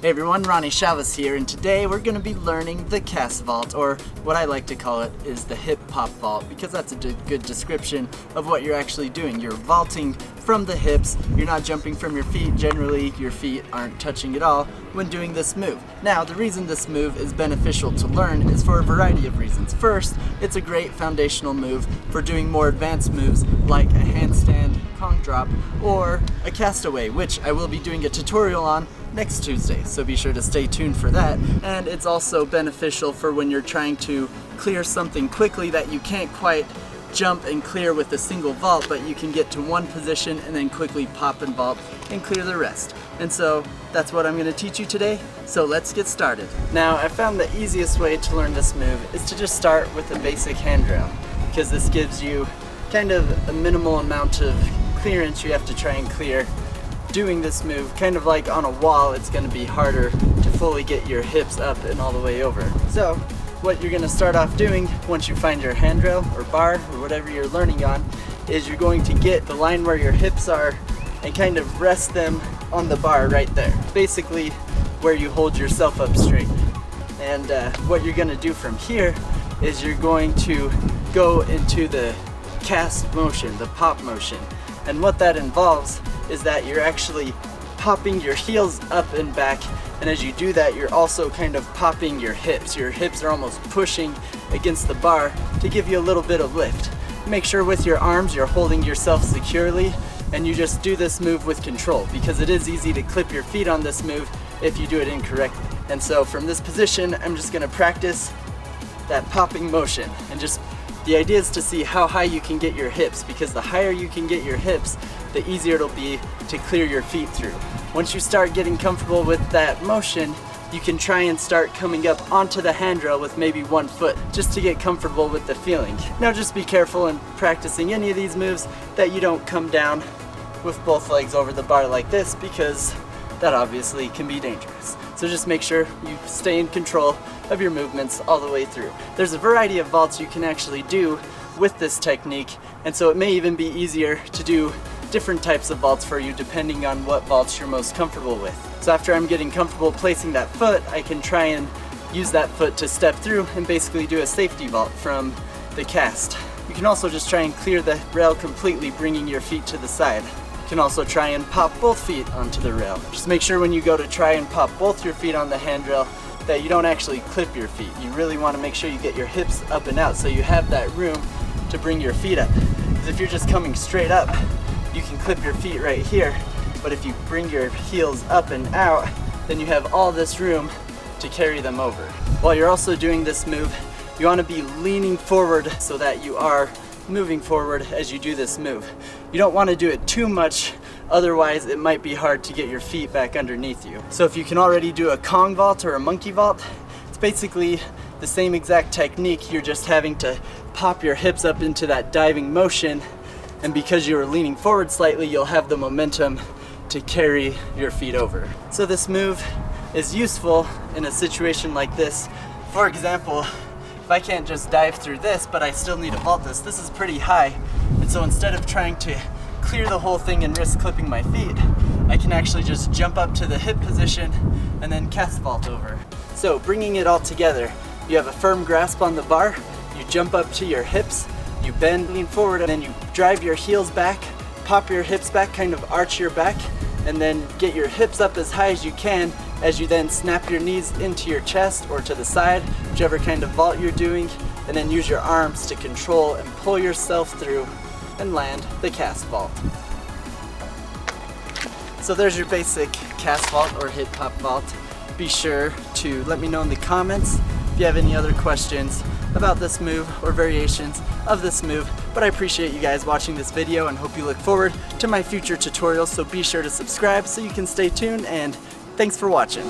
Hey everyone, Ronnie here, and today we're going to be learning the cast vault, or what I like to call it is the hip hop vault, because that's a good description of what you're actually doing. You're vaulting from the hips, you're not jumping from your feet. Generally, your feet aren't touching at all when doing this move. Now, the reason this move is beneficial to learn is for a variety of reasons. First, it's a great foundational move for doing more advanced moves like a handstand, Kong drop, or a castaway, which I will be doing a tutorial on next Tuesday, so be sure to stay tuned for that. And it's also beneficial for when you're trying to clear something quickly that you can't quite jump and clear with a single vault, but you can get to one position and then quickly pop and vault and clear the rest. And so that's what I'm going to teach you today, so let's get started. Now, I found the easiest way to learn this move is to just start with a basic handrail, because this gives you kind of a minimal amount of clearance you have to try and clear. Doing this move, kind of like on a wall, it's going to be harder to fully get your hips up and all the way over. So what you're going to start off doing once you find your handrail or bar or whatever you're learning on is you're going to get the line where your hips are and kind of rest them on the bar right there. Basically where you hold yourself up straight. And what you're going to do from here is you're going to go into the cast motion, the pop motion. And what that involves is that you're actually popping your heels up and back, and as you do that you're also kind of popping your hips. Your hips are almost pushing against the bar to give you a little bit of lift. Make sure with your arms you're holding yourself securely, and you just do this move with control, because it is easy to clip your feet on this move if you do it incorrectly. And so from this position I'm just going to practice that popping motion, and just the idea is to see how high you can get your hips, because the higher you can get your hips, the easier it'll be to clear your feet through. Once you start getting comfortable with that motion, you can try and start coming up onto the handrail with maybe one foot, just to get comfortable with the feeling. Now just be careful in practicing any of these moves that you don't come down with both legs over the bar like this, because that obviously can be dangerous. So just make sure you stay in control of your movements all the way through. There's a variety of vaults you can actually do with this technique, and so it may even be easier to do different types of vaults for you depending on what vaults you're most comfortable with. So after I'm getting comfortable placing that foot, I can try and use that foot to step through and basically do a safety vault from the cast. You can also just try and clear the rail completely, bringing your feet to the side. You can also try and pop both feet onto the rail. Just make sure when you go to try and pop both your feet on the handrail that you don't actually clip your feet. You really want to make sure you get your hips up and out so you have that room to bring your feet up. Because if you're just coming straight up, you can clip your feet right here, but if you bring your heels up and out, then you have all this room to carry them over. While you're also doing this move, you want to be leaning forward so that you are moving forward as you do this move. You don't want to do it too much, otherwise it might be hard to get your feet back underneath you. So if you can already do a Kong vault or a monkey vault, it's basically the same exact technique. You're just having to pop your hips up into that diving motion, and because you're leaning forward slightly, you'll have the momentum to carry your feet over. So this move is useful in a situation like this. For example, if I can't just dive through this, but I still need to vault this, this is pretty high, and so instead of trying to clear the whole thing and risk clipping my feet, I can actually just jump up to the hip position and then cast vault over. So bringing it all together, you have a firm grasp on the bar, you jump up to your hips, you bend, lean forward, and then you drive your heels back, pop your hips back, kind of arch your back, and then get your hips up as high as you can as you then snap your knees into your chest or to the side, whichever kind of vault you're doing, and then use your arms to control and pull yourself through and land the cast vault. So there's your basic cast vault or hip hop vault. Be sure to let me know in the comments if you have any other questions about this move or variations of this move, but I appreciate you guys watching this video and hope you look forward to my future tutorials, so be sure to subscribe so you can stay tuned, and thanks for watching.